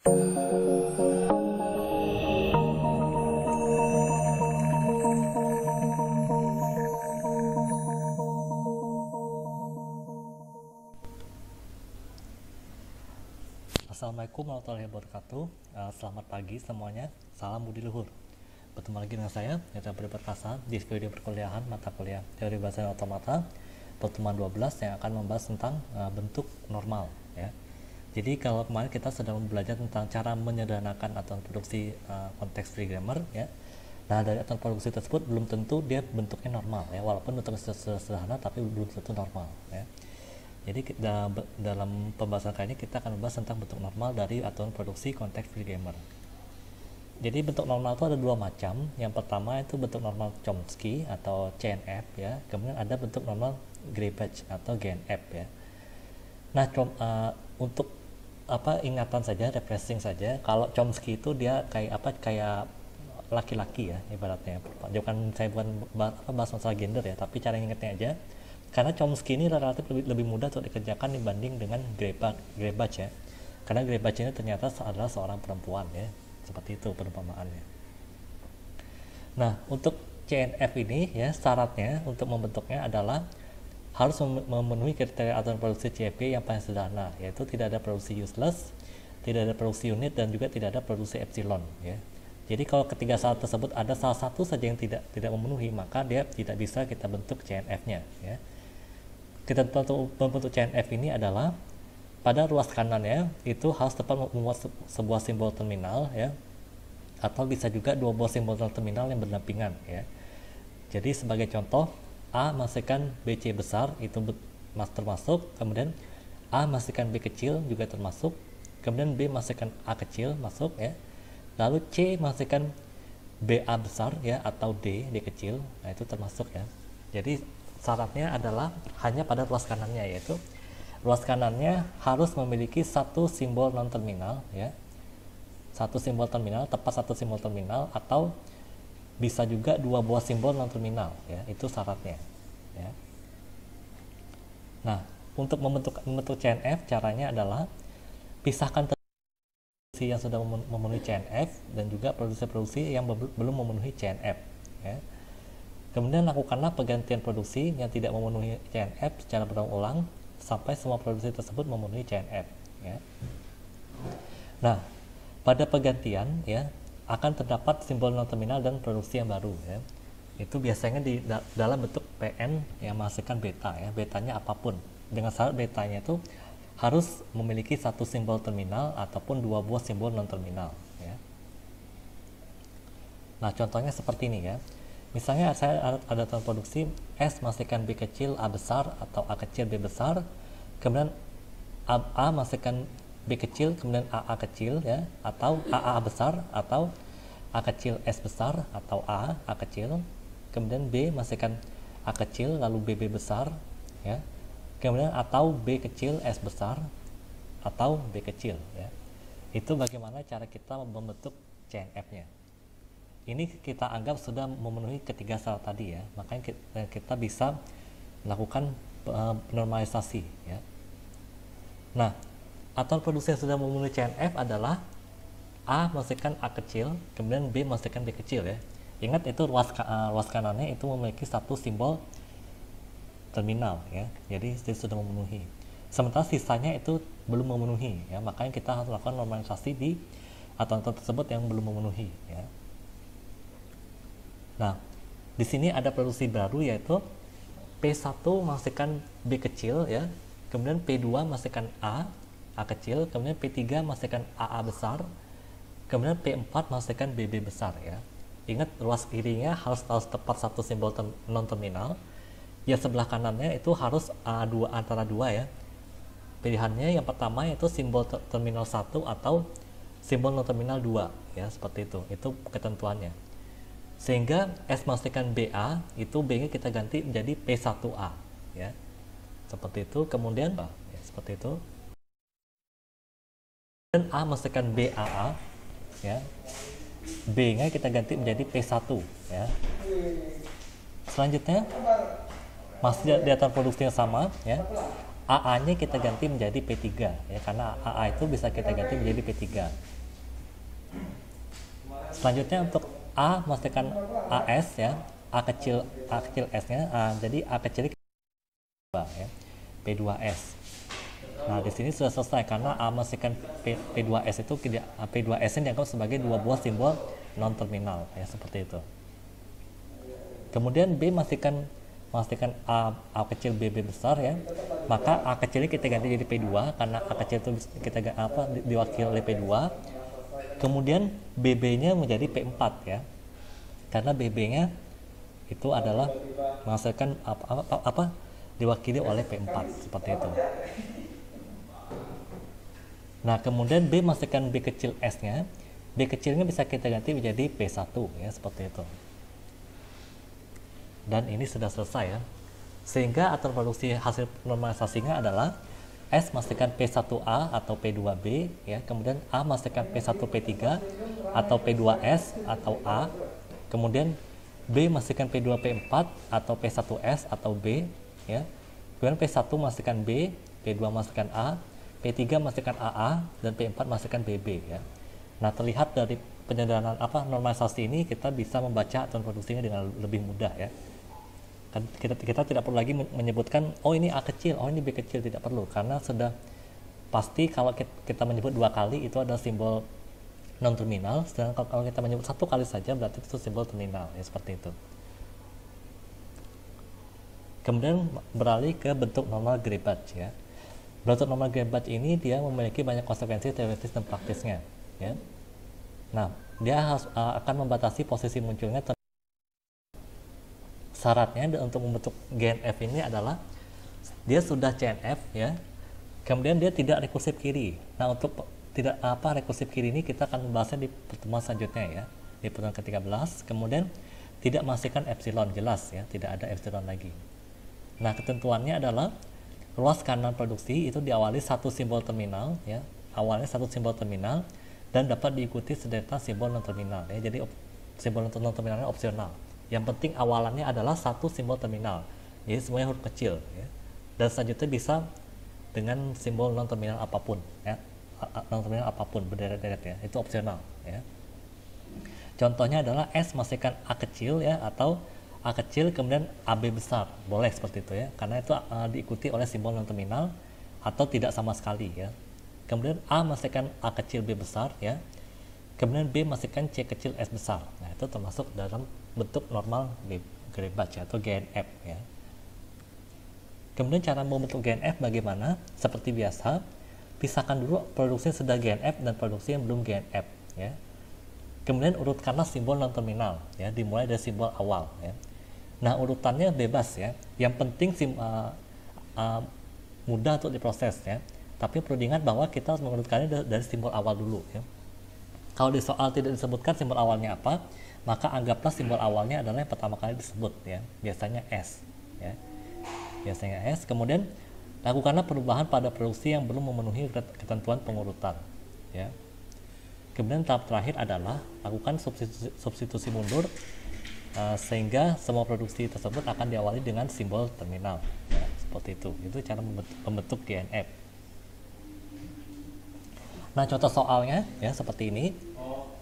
Assalamualaikum warahmatullahi wabarakatuh. Selamat pagi semuanya. Salam budi luhur. Bertemu lagi dengan saya, Yudha Budi Perkasa, di video perkuliahan mata kuliah Teori Bahasa dan Otomata pertemuan 12 yang akan membahas tentang bentuk normal. Ya. Jadi kalau kemarin kita sedang belajar tentang cara menyederhanakan aturan produksi konteks free grammar, ya. Nah, dari aturan produksi tersebut belum tentu dia bentuknya normal, ya. Walaupun bentuknya sederhana, tapi belum tentu normal, ya. Jadi dalam pembahasan kali ini kita akan membahas tentang bentuk normal dari aturan produksi konteks free grammar. Jadi bentuk normal itu ada dua macam. Yang pertama itu bentuk normal Chomsky atau CNF, ya. Kemudian ada bentuk normal Graebach atau GNF, ya. Nah, untuk ingatan saja, refreshing saja. Kalau Chomsky itu dia kayak laki-laki, ya, ibaratnya. Bukan bahas masalah gender, ya, tapi cara ingatnya aja. Karena Chomsky ini relatif lebih mudah untuk dikerjakan dibanding dengan Graebach, ya. Karena Graebach ini ternyata adalah seorang perempuan, ya. Seperti itu perumpamaannya. Nah, untuk CNF ini, ya, syaratnya untuk membentuknya adalah harus memenuhi kriteria aturan produksi CFG yang paling sederhana, yaitu tidak ada produksi useless, tidak ada produksi unit, dan juga tidak ada produksi epsilon, ya. Jadi kalau ketiga syarat tersebut ada salah satu saja yang tidak memenuhi, maka dia tidak bisa kita bentuk CNF-nya, ya. Kita membentuk CNF ini adalah pada ruas kanannya itu harus tepat membuat sebuah simbol terminal, ya, atau bisa juga dua buah simbol terminal yang berdampingan, ya. Jadi sebagai contoh, A masukkan BC besar itu termasuk, kemudian A masukkan B kecil juga termasuk, kemudian B masukkan A kecil masuk, ya. Lalu C masukkan BA besar, ya, atau D kecil, nah itu termasuk, ya. Jadi syaratnya adalah hanya pada ruas kanannya, yaitu ruas kanannya harus memiliki satu simbol non terminal, ya, satu simbol terminal, tepat satu simbol terminal, atau bisa juga dua buah simbol non terminal, ya, itu syaratnya, ya. Nah, untuk membentuk CNF caranya adalah pisahkan produksi yang sudah memenuhi CNF dan juga produksi yang belum memenuhi CNF, ya. Kemudian lakukanlah penggantian produksi yang tidak memenuhi CNF secara berulang-ulang sampai semua produksi tersebut memenuhi CNF, ya. Nah, pada penggantian, ya, akan terdapat simbol non terminal dan produksi yang baru, ya. Itu biasanya dalam bentuk PN yang menghasilkan beta, ya. Betanya apapun, dengan syarat betanya itu harus memiliki satu simbol terminal ataupun dua buah simbol non terminal, ya. Nah, contohnya seperti ini, ya. Misalnya saya ada aturan produksi S masukkan B kecil A besar atau A kecil B besar, kemudian A masukkan B kecil kemudian AA kecil, ya, atau AA besar, atau A kecil S besar, atau A kecil, kemudian B masukkan A kecil lalu BB besar, ya, kemudian atau B kecil S besar atau B kecil, ya. Itu bagaimana cara kita membentuk CNF-nya. Ini kita anggap sudah memenuhi ketiga syarat tadi, ya, makanya kita bisa melakukan normalisasi, ya. Nah, aturan produksi yang sudah memenuhi CNF adalah A masukkan A kecil, kemudian B masukkan B kecil, ya. Ingat itu ruas kanannya itu memiliki satu simbol terminal, ya. Jadi sudah memenuhi. Sementara sisanya itu belum memenuhi, ya. Makanya kita harus melakukan normalisasi di aturan tersebut yang belum memenuhi, ya. Nah, di sini ada produksi baru yaitu P1 masukkan B kecil, ya. Kemudian P2 masukkan A kecil, kemudian P3 masukkan AA besar, kemudian P4 masukkan BB besar, ya. Ingat ruas kirinya harus tepat satu simbol non terminal. Ya, sebelah kanannya itu harus antara dua, ya. Pilihannya yang pertama yaitu simbol terminal 1 atau simbol non terminal 2, ya, seperti itu. Itu ketentuannya. Sehingga S masukkan BA itu B-nya kita ganti menjadi P1A, ya. Seperti itu. Kemudian ya, seperti itu. Dan A masukkan BAA, ya. B-nya kita ganti menjadi P1, ya. Selanjutnya masih di aturan produksi yang sama, ya. AA-nya kita ganti menjadi P3 ya, karena AA itu bisa kita ganti menjadi P3. Selanjutnya untuk A memastikan AS ya, A kecil S-nya, jadi A kecil ya, P2S. Nah, di sini sudah selesai karena A memastikan P2S itu P2S nya dianggap sebagai dua buah simbol non terminal ya, seperti itu. Kemudian B memastikan A kecil BB besar ya, maka A kecilnya kita ganti jadi P2 karena A kecil itu kita diwakili oleh P2. Kemudian BB-nya menjadi P4 ya, karena BB-nya itu adalah menghasilkan diwakili oleh P4 seperti itu. Nah, kemudian B memastikan B kecil S-nya, B kecilnya bisa kita ganti menjadi P1 ya, seperti itu. Dan ini sudah selesai ya, sehingga aturan produksi hasil normalisasinya adalah S memastikan P1A atau P2B ya, kemudian A memastikan P1P3 atau P2S atau A, kemudian B memastikan P2P4 atau P1S atau B ya, kemudian P1 memastikan B, P2 memastikan A, P3 memastikan AA, dan P4 memastikan BB ya. Nah, terlihat dari penyederhanaan normalisasi ini kita bisa membaca aturan produksinya dengan lebih mudah ya. Kan kita tidak perlu lagi menyebutkan oh ini A kecil, oh ini B kecil, tidak perlu, karena sudah pasti kalau kita menyebut dua kali itu adalah simbol non terminal, sedangkan kalau kita menyebut satu kali saja berarti itu simbol terminal ya, seperti itu. Kemudian beralih ke bentuk normal Gray-Budge ya. Bentuk normal Gray-Budge ini dia memiliki banyak konsekuensi teoritis dan praktisnya ya. Nah, dia akan membatasi posisi munculnya. Syaratnya untuk membentuk GNF ini adalah dia sudah CNF ya, kemudian dia tidak rekursif kiri. Nah, untuk tidak rekursif kiri ini kita akan membahasnya di pertemuan selanjutnya ya, di pertemuan ke-13. Kemudian tidak memastikan epsilon, jelas ya, tidak ada epsilon lagi. Nah, ketentuannya adalah ruas kanan produksi itu diawali satu simbol terminal ya, awalnya satu simbol terminal dan dapat diikuti sederetan simbol non terminal ya. Jadi simbol non terminalnya opsional. Yang penting awalannya adalah satu simbol terminal, jadi semuanya huruf kecil ya. Dan selanjutnya bisa dengan simbol non terminal apapun ya, non terminal apapun berderet-deret ya, itu opsional ya. Contohnya adalah S memastikan A kecil ya, atau A kecil kemudian AB besar, boleh seperti itu ya, karena itu diikuti oleh simbol non terminal atau tidak sama sekali ya. Kemudian A memastikan A kecil B besar ya, kemudian B memastikan C kecil S besar. Nah, itu termasuk dalam bentuk normal Gray-Budge atau GNF ya. Kemudian cara membentuk GNF bagaimana? Seperti biasa, pisahkan dulu produksi yang sudah GNF dan produksi yang belum GNF ya. Kemudian urutkanlah simbol non terminal ya, dimulai dari simbol awal ya. Nah, urutannya bebas ya. Yang penting mudah untuk diproses ya. Tapi perlu diingat bahwa kita harus mengurutkannya dari simbol awal dulu ya. Kalau di soal tidak disebutkan simbol awalnya apa, maka anggaplah simbol awalnya adalah yang pertama kali disebut ya, biasanya S ya, biasanya S. Kemudian lakukanlah perubahan pada produksi yang belum memenuhi ketentuan pengurutan ya. Kemudian tahap terakhir adalah lakukan substitusi mundur sehingga semua produksi tersebut akan diawali dengan simbol terminal ya, seperti itu cara membentuk GNF. Nah, contoh soalnya ya seperti ini.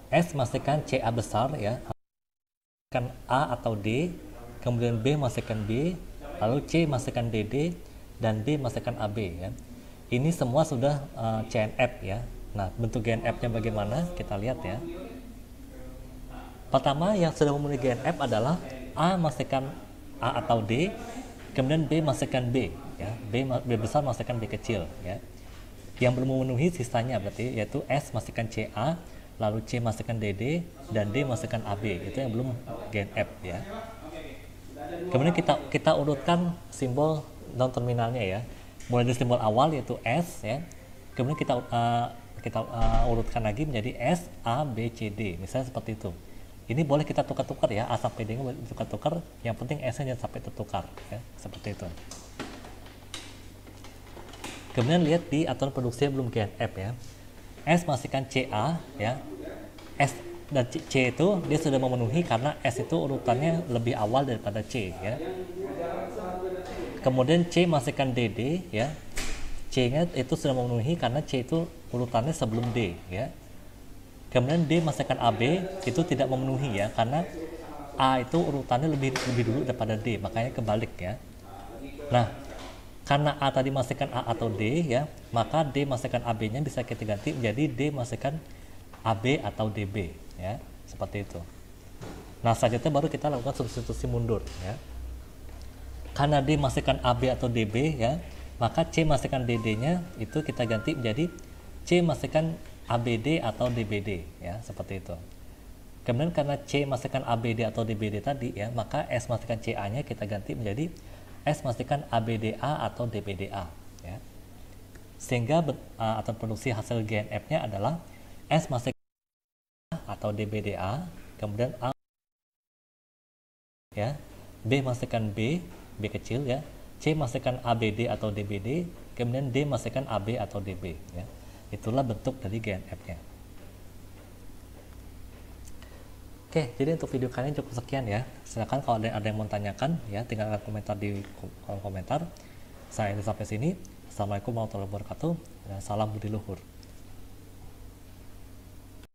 S memastikan CA besar ya, memastikan A atau D, kemudian B memastikan B, lalu C memastikan DD, dan D memastikan AB ya. Ini semua sudah CNF ya. Nah, bentuk GNF-nya bagaimana? Kita lihat ya. Pertama, yang sudah memenuhi GNF adalah A memastikan A atau D, kemudian B memastikan B ya, B besar memastikan B kecil ya. Yang belum memenuhi sisanya berarti yaitu S memastikan CA, lalu C memastikan DD, dan D memastikan AB, itu yang belum GNF ya. Kemudian kita urutkan simbol non terminalnya ya, mulai dari simbol awal yaitu S ya, kemudian kita urutkan lagi menjadi S, A, B, C, D, misalnya seperti itu. Ini boleh kita tukar-tukar ya, A sampai D boleh tukar-tukar, yang penting S-nya jangan sampai tertukar ya, seperti itu. Kemudian lihat di aturan produksi yang belum GNF ya. S memastikan CA ya, S dan C itu dia sudah memenuhi karena S itu urutannya lebih awal daripada C ya. Kemudian C memastikan DD ya, C-nya itu sudah memenuhi karena C itu urutannya sebelum D ya. Kemudian D masukkan AB itu tidak memenuhi ya, karena A itu urutannya lebih dulu daripada D, makanya kebalik ya. Nah, karena A tadi masukkan A atau D ya, maka D masukkan AB-nya bisa kita ganti menjadi D masukkan AB atau DB ya, seperti itu. Nah, selanjutnya baru kita lakukan substitusi mundur ya. Karena D masukkan AB atau DB ya, maka C masukkan DD-nya itu kita ganti menjadi C masukkan ABD atau DBD ya, seperti itu. Kemudian karena C masukkan ABD atau DBD tadi ya, maka S masukkan CA-nya kita ganti menjadi S masukkan ABDA atau DBDA ya. Sehingga atau produksi hasil GNF-nya adalah S masukkan A atau DBDA, kemudian A ya, B masukkan B kecil ya, C masukkan ABD atau DBD, kemudian D masukkan AB atau DB ya. Itulah bentuk dari GNF-nya. Oke, jadi untuk video kali ini cukup sekian ya. Silakan kalau ada yang mau tanyakan ya, tinggalkan komentar di kolom komentar. Saya sampai sini. Assalamualaikum warahmatullahi wabarakatuh. Dan salam budi luhur.